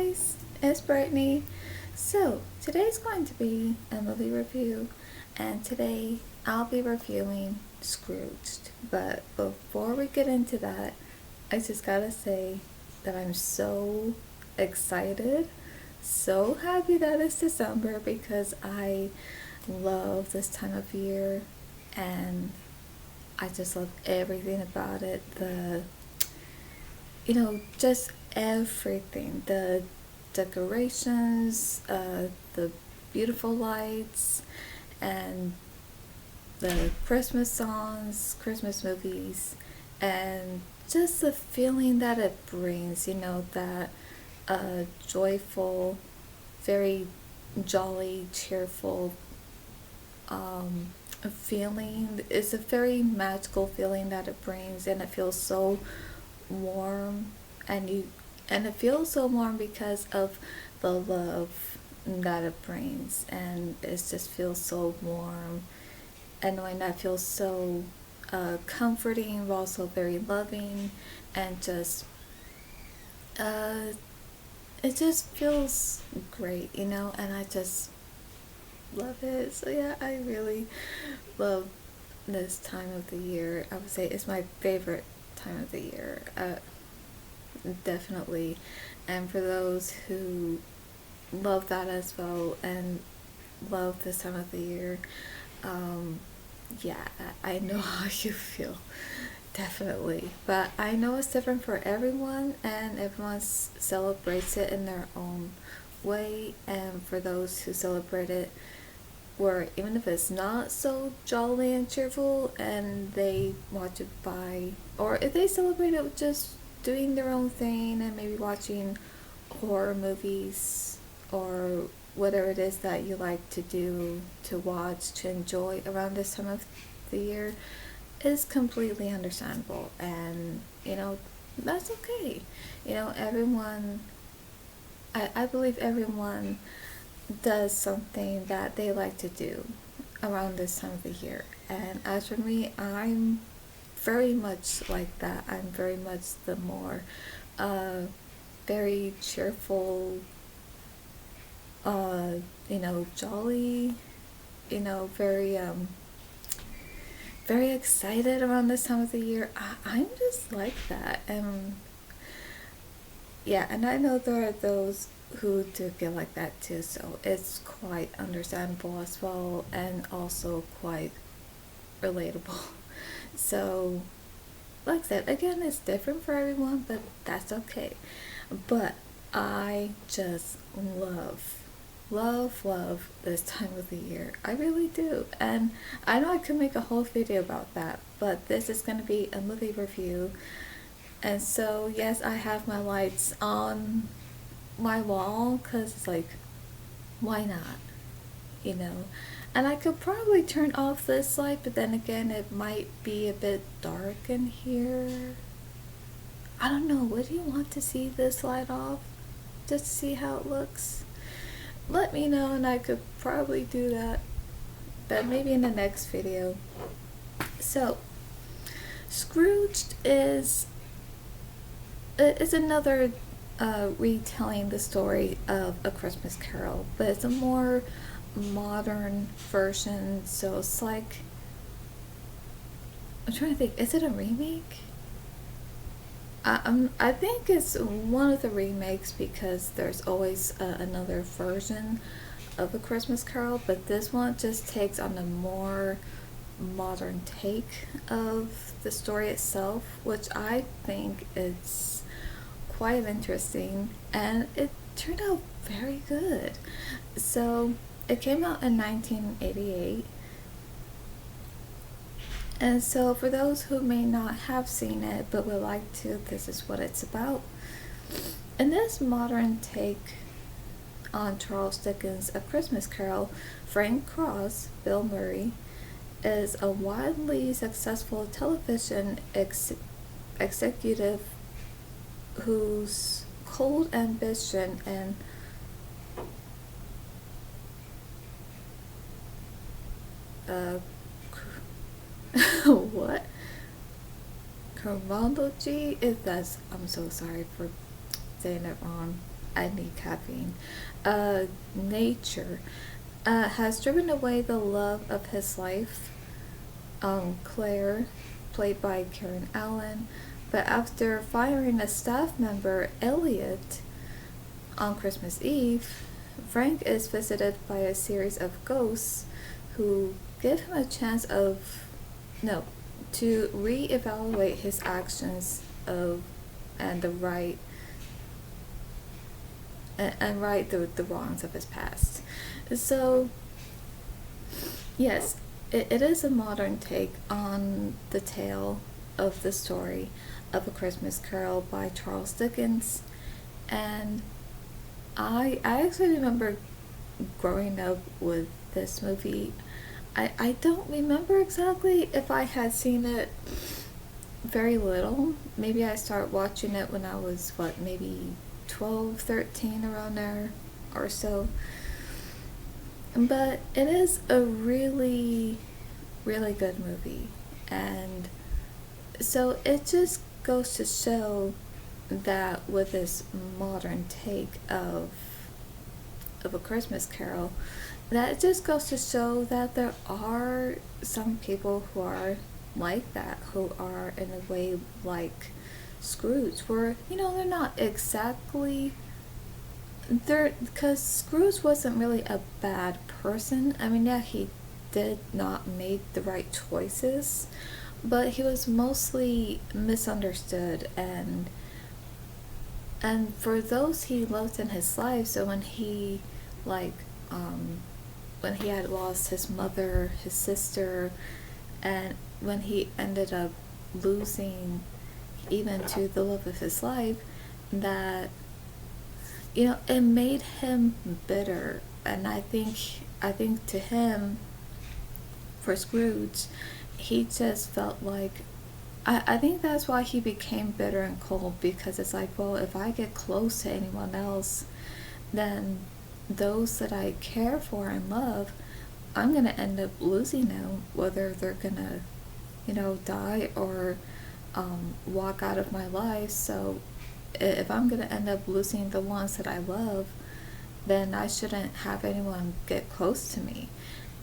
guys, it's Brittany. So, today's going to be a movie review, and today I'll be reviewing Scrooged. But before we get into that, I just gotta say that I'm so excited, so happy that it's December because I love this time of year and I just love everything about it. Just everything, the decorations, the beautiful lights, and the Christmas songs, Christmas movies, and just the feeling that it brings, that joyful, very jolly, cheerful feeling. It's a very magical feeling that it brings, and it feels so warm, and it feels so warm because of the love that it brings, and it just feels so warm, and knowing that feels so comforting but also very loving, and just uh, it just feels great, and I just love it. So yeah, I really love this time of the year. I would say it's my favorite time of the year, definitely. And for those who love that as well and love this time of the year, um, yeah, I know how you feel, definitely. But I know it's different for everyone, and everyone celebrates it in their own way. And for those who celebrate it, where even if it's not so jolly and cheerful, and they watch it by, or if they celebrate it with just doing their own thing and maybe watching horror movies or whatever it is that you like to do, to watch, to enjoy around this time of the year, is completely understandable. And that's okay. Everyone, I believe everyone does something that they like to do around this time of the year. And as for me, I'm very much like that. I'm very much the more uh, very cheerful, jolly, very very excited around this time of the year. I'm just like that. And yeah, and I know there are those who do get like that too, so it's quite understandable as well, and also quite relatable. So, like I said, again, it's different for everyone, but that's okay. But I just love this time of the year. I really do. And I know I could make a whole video about that, but this is going to be a movie review. And so, yes, I have my lights on my wall because it's like, why not? You know? And I could probably turn off this light, but then again, it might be a bit dark in here. I don't know. Would you want to see this light off? Just to see how it looks? Let me know, and I could probably do that. But maybe in the next video. So, Scrooged is another retelling the story of A Christmas Carol, but it's a more modern version. So it's like, I'm trying to think, is it a remake? I think it's one of the remakes because there's always another version of A Christmas Carol, but this one just takes on a more modern take of the story itself, which I think is quite interesting, and it turned out very good. So it came out in 1988, and so for those who may not have seen it but would like to, this is what it's about. In this modern take on Charles Dickens' A Christmas Carol, Frank Cross, Bill Murray, is a wildly successful television executive whose cold ambition and what? Chronology is that's I'm so sorry for saying it wrong. I need caffeine. Nature has driven away the love of his life, Claire, played by Karen Allen, but after firing a staff member, Elliot, on Christmas Eve, Frank is visited by a series of ghosts who give him a chance of no to reevaluate his actions of and the right and right the wrongs of his past. So yes, it is a modern take on the tale of the story of A Christmas Carol by Charles Dickens, and I actually remember growing up with this movie. I don't remember exactly if I had seen it very little. Maybe I started watching it when I was, what, maybe 12, 13, around there or so. But it is a really, really good movie. And so it just goes to show that with this modern take of A Christmas Carol, that just goes to show that there are some people who are like that, who are in a way like Scrooge, where they're not exactly there, because Scrooge wasn't really a bad person. I mean, yeah, he did not make the right choices, but he was mostly misunderstood, and for those he loved in his life. So when he like when he had lost his mother, his sister, and when he ended up losing even to the love of his life, that it made him bitter. And I think to him, for Scrooge, he just felt like, I think that's why he became bitter and cold, because it's like, well, if I get close to anyone else, then those that I care for and love, I'm gonna end up losing them, whether they're gonna, die or walk out of my life. So if I'm gonna end up losing the ones that I love, then I shouldn't have anyone get close to me.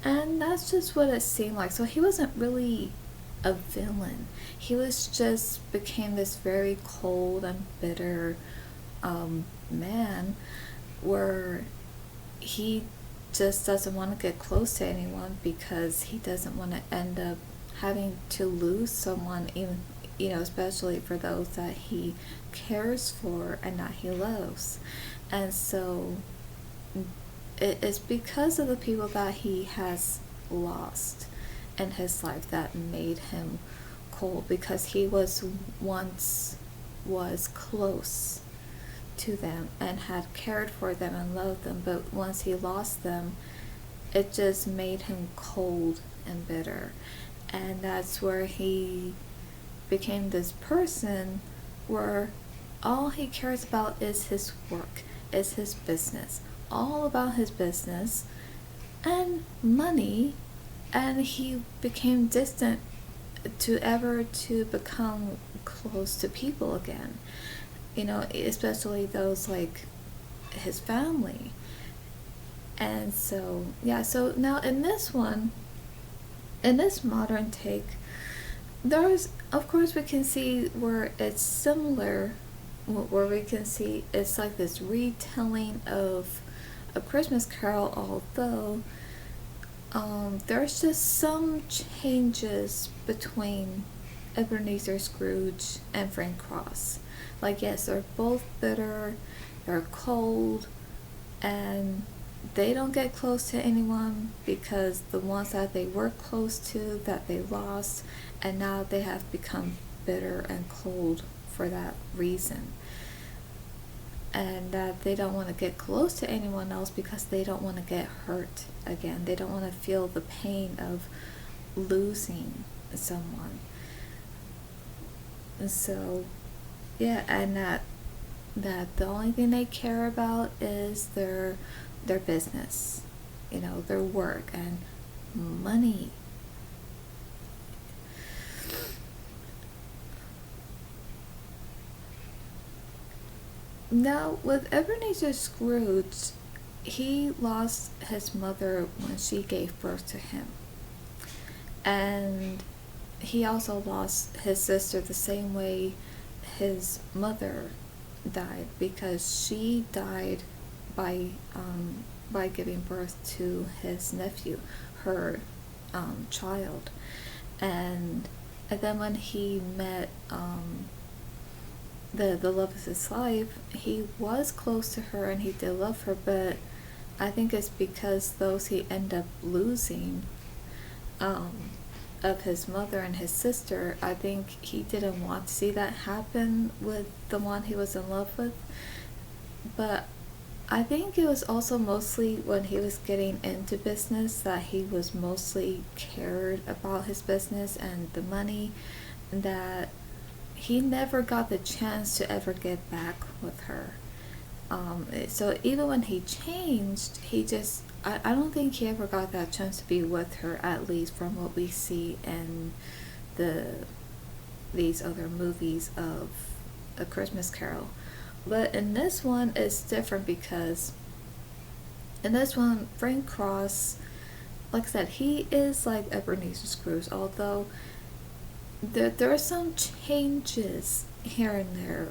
And that's just what it seemed like. So he wasn't really a villain. He was just became this very cold and bitter man, where he just doesn't want to get close to anyone because he doesn't want to end up having to lose someone, even especially for those that he cares for and that he loves. And so it's because of the people that he has lost in his life that made him cold, because he was close to them and had cared for them and loved them, but once he lost them, it just made him cold and bitter. And that's where he became this person where all he cares about is his work, is his business, all about his business and money. And he became distant to become close to people again, especially those like his family. And so yeah, so now in this one, in this modern take, there's, of course, we can see where it's similar, where we can see it's like this retelling of A Christmas Carol, although there's just some changes between Ebenezer Scrooge and Frank Cross. Like, yes, they're both bitter, they're cold, and they don't get close to anyone because the ones that they were close to, that they lost, and now they have become bitter and cold for that reason. And that they don't want to get close to anyone else because they don't want to get hurt again. They don't want to feel the pain of losing someone. And so, yeah, and that the only thing they care about is their business, their work and money. Now, with Ebenezer Scrooge, he lost his mother when she gave birth to him. And he also lost his sister the same way his mother died, because she died by by giving birth to his nephew, her child. And then when he met the love of his life, he was close to her and he did love her, but I think it's because those he ended up losing, um, of his mother and his sister, I think he didn't want to see that happen with the one he was in love with. But I think it was also mostly when he was getting into business that he was mostly cared about his business and the money, that he never got the chance to ever get back with her. So even when he changed, I don't think he ever got that chance to be with her, at least from what we see in the these other movies of A Christmas Carol. But in this one, it's different because in this one, Frank Cross, like I said, he is like Ebenezer Scrooge, although there are some changes here and there.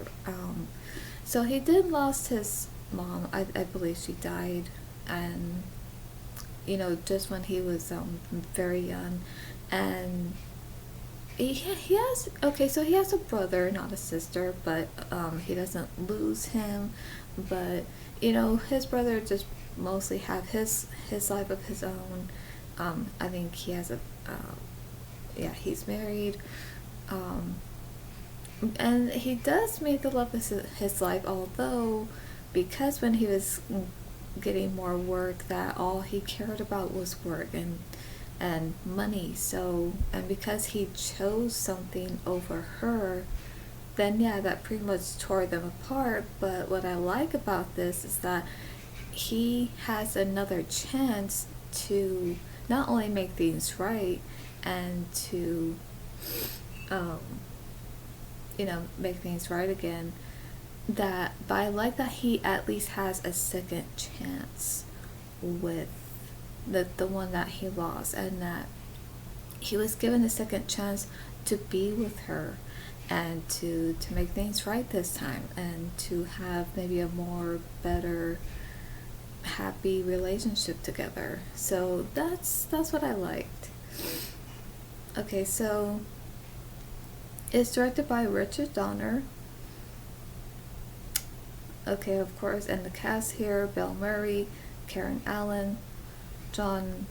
So he did lost his mom. I believe she died, and just when he was very young, and he has, okay, so he has a brother, not a sister, but he doesn't lose him, but his brother just mostly have his life of his own. I think he has yeah, he's married, um, and he does meet the love of his life, although because when he was getting more work, that all he cared about was work and money. So, and because he chose something over her, then yeah, that pretty much tore them apart. But what I like about this is that he has another chance to not only make things right and to um, make things right again, but I like that he at least has a second chance with the one that he lost, and that he was given a second chance to be with her and to make things right this time, and to have maybe a more better happy relationship together. So that's what I liked. Okay, so it's directed by Richard Donner. Okay, of course, and the cast here: Bill Murray, Karen Allen, John,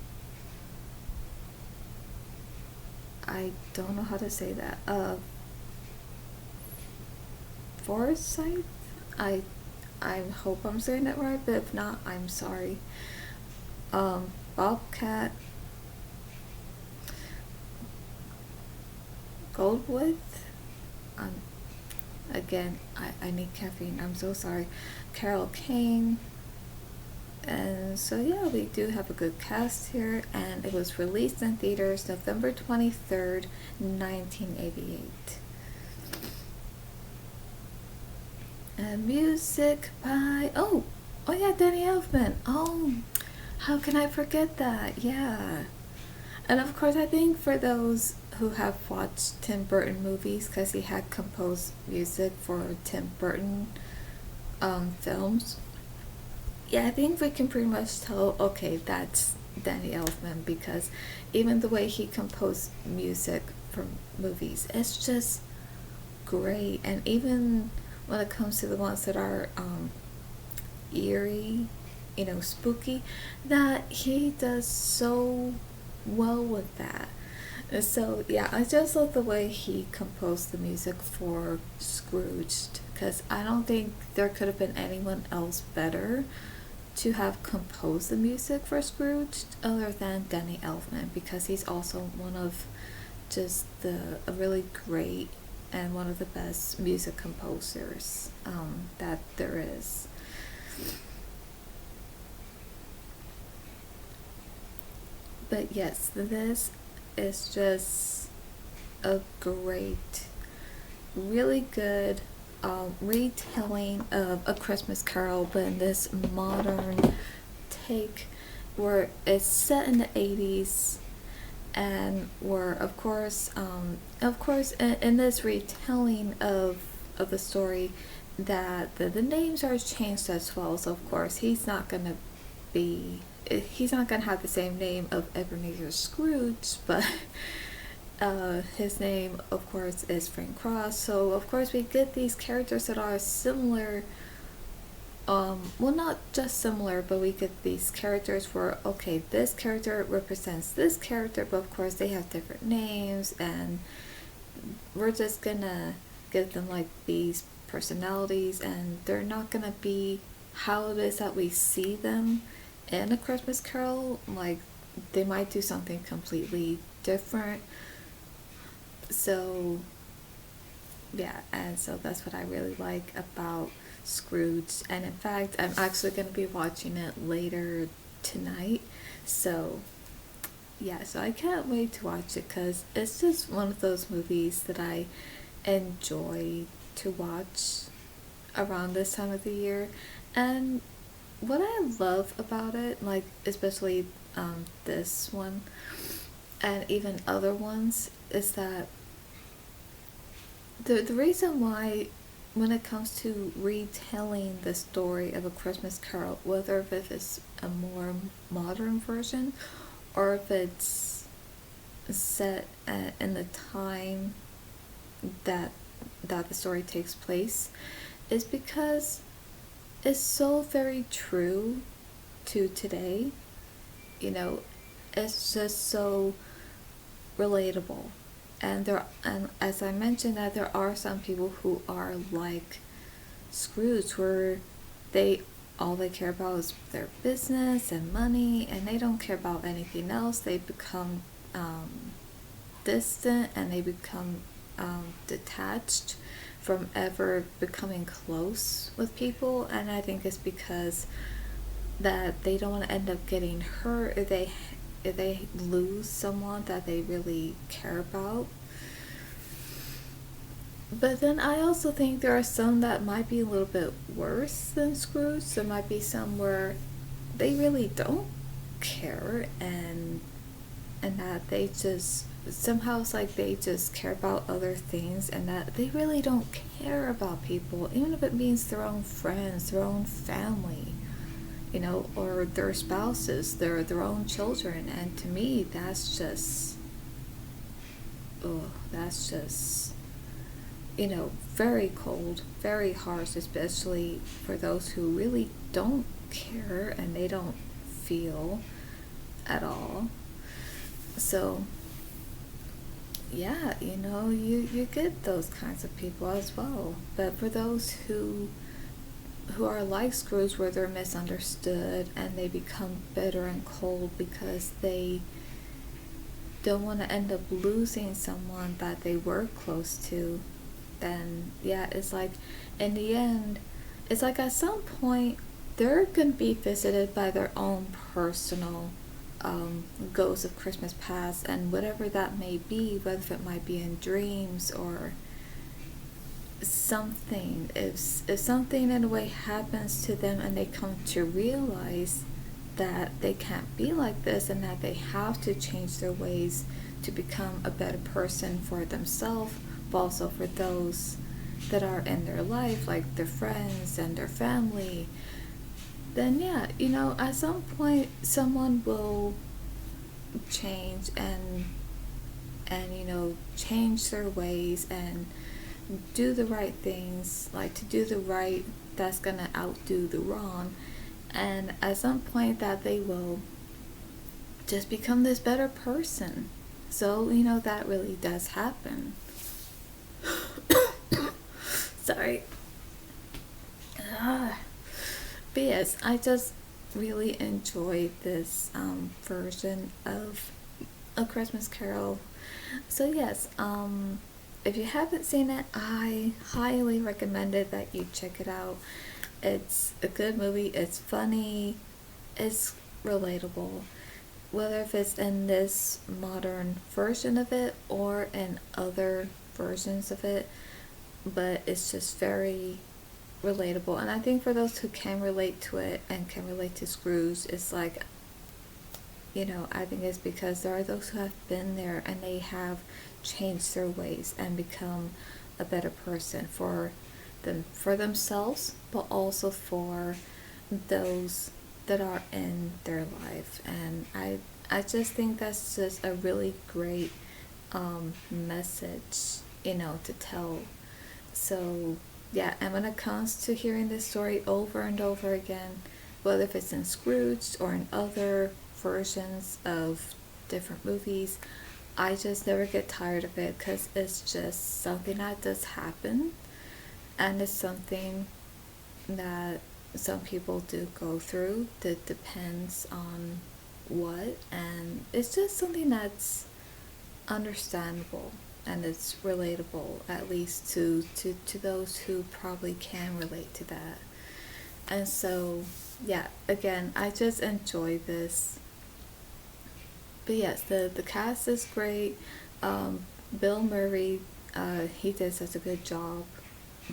I don't know how to say that, Forsyth? I I hope I'm saying that right, but if not, I'm sorry. Bobcat Goldthwait. Um, Again, I need caffeine. I'm so sorry. Carol Kane. And so yeah, we do have a good cast here, and it was released in theaters November 23rd, 1988. And music by oh yeah, Danny Elfman. Oh, how can I forget that? Yeah. And of course, I think for those who have watched Tim Burton movies, because he had composed music for Tim Burton films, yeah, I think we can pretty much tell, okay, that's Danny Elfman, because even the way he composed music for movies, it's just great. And even when it comes to the ones that are eerie, spooky, that he does so well with that. So yeah, I just love the way he composed the music for Scrooged, because I don't think there could have been anyone else better to have composed the music for Scrooged other than Danny Elfman, because he's also one of just a really great and one of the best music composers that there is. But yes, this is just a great, really good retelling of A Christmas Carol, but in this modern take where it's set in the 80s, and where of course in this retelling of the story, that the names are changed as well. So of course be he's not gonna have the same name of Ebenezer Scrooge, but his name of course is Frank Cross. So of course we get these characters that are similar, well, not just similar, but we get these characters where, okay, this character represents this character, but of course they have different names, and we're just gonna give them like these personalities, and they're not gonna be how it is that we see them in A Christmas Carol. Like, they might do something completely different. So yeah, and so that's what I really like about Scrooge. And in fact, I'm actually going to be watching it later tonight. So yeah, so I can't wait to watch it because it's just one of those movies that I enjoy to watch around this time of the year. And what I love about it, like especially this one and even other ones, is that the reason why, when it comes to retelling the story of A Christmas Carol, whether if it's a more modern version or if it's set in the time that the story takes place, is because it's so very true to today. You know, it's just so relatable. And as I mentioned, that there are some people who are like Scrooge, where they all they care about is their business and money, and they don't care about anything else. They become distant, and they become detached from ever becoming close with people. And I think it's because that they don't want to end up getting hurt if they lose someone that they really care about. But then I also think there are some that might be a little bit worse than Scrooge. There might be some where they really don't care, and that they just somehow, it's like they just care about other things, and that they really don't care about people, even if it means their own friends, their own family, you know, or their spouses, their own children. And to me, that's just, oh, that's just, you know, very cold, very harsh, especially for those who really don't care and they don't feel at all. So yeah, you know, you get those kinds of people as well. But for those who are like Scrooge, where they're misunderstood and they become bitter and cold because they don't want to end up losing someone that they were close to, then yeah, it's like, in the end, it's like at some point they're gonna be visited by their own personal ghosts of Christmas past, and whatever that may be, whether it might be in dreams or something, if something in a way happens to them and they come to realize that they can't be like this, and that they have to change their ways to become a better person for themselves, but also for those that are in their life, like their friends and their family, then yeah, you know, at some point someone will change, and you know, change their ways and do the right things, like to do the right that's gonna outdo the wrong. And at some point that they will just become this better person. So you know, that really does happen. Sorry. Ah. But yes, I just really enjoyed this version of A Christmas Carol. So yes, if you haven't seen it, I highly recommend it, that you check it out. It's a good movie. It's funny. It's relatable. Whether if it's in this modern version of it or in other versions of it, but it's just very relatable. And I think for those who can relate to it and can relate to Scrooge, it's like, I think it's because there are those who have been there and they have changed their ways and become a better person for themselves, but also for those that are in their life. And I just think that's just a really great message, to tell. So yeah, and when it comes to hearing this story over and over again, whether if it's in Scrooge or in other versions of different movies, I just never get tired of it because it's just something that does happen, and it's something that some people do go through that depends on what, and it's just something that's understandable and it's relatable, at least to those who probably can relate to that. And so yeah, again, I just enjoy this. But yes, the cast is great. Bill Murray, he did such a good job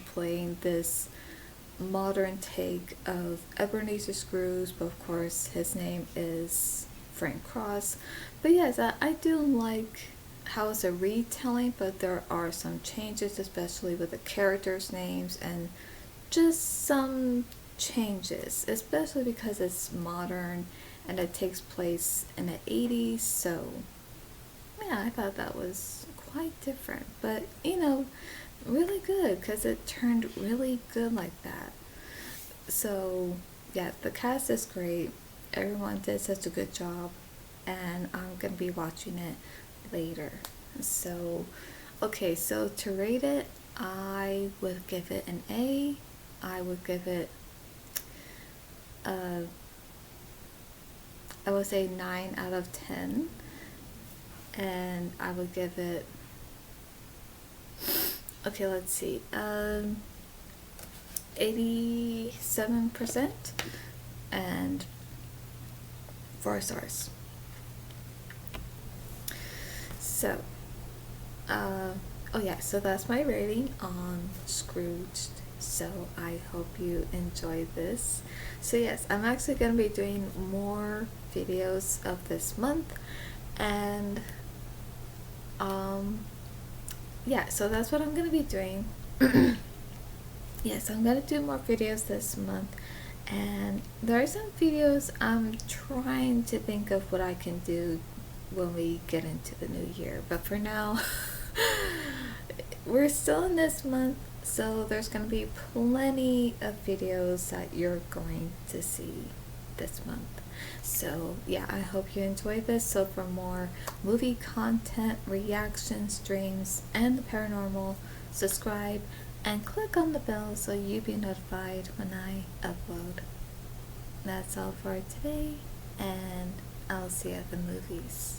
playing this modern take of Ebenezer Scrooge, but of course his name is Frank Cross. But yes, I do like how it's a retelling, but there are some changes, especially with the characters' names, and just some changes, especially because it's modern and it takes place in the 80s. So yeah, I thought that was quite different, but really good because it turned really good like that. So yeah, the cast is great. Everyone did such a good job, and I'm gonna be watching it later. So okay, so to rate it, I would give it an A. I would give it uh I would say 9 out of 10, and I would give it, okay, let's see, 87% and 4 stars. So oh yeah, so that's my rating on Scrooged. So I hope you enjoyed this. So yes, I'm actually going to be doing more videos of this month, and yeah, so that's what I'm going to be doing. Yes, I'm going to do more videos this month, and there are some videos I'm trying to think of what I can do when we get into the new year, but for now we're still in this month, so there's going to be plenty of videos that you're going to see this month. So yeah, I hope you enjoyed this. So for more movie content, reaction streams, and the paranormal, subscribe and click on the bell so you be notified when I upload. That's all for today, and I'll see you at the movies.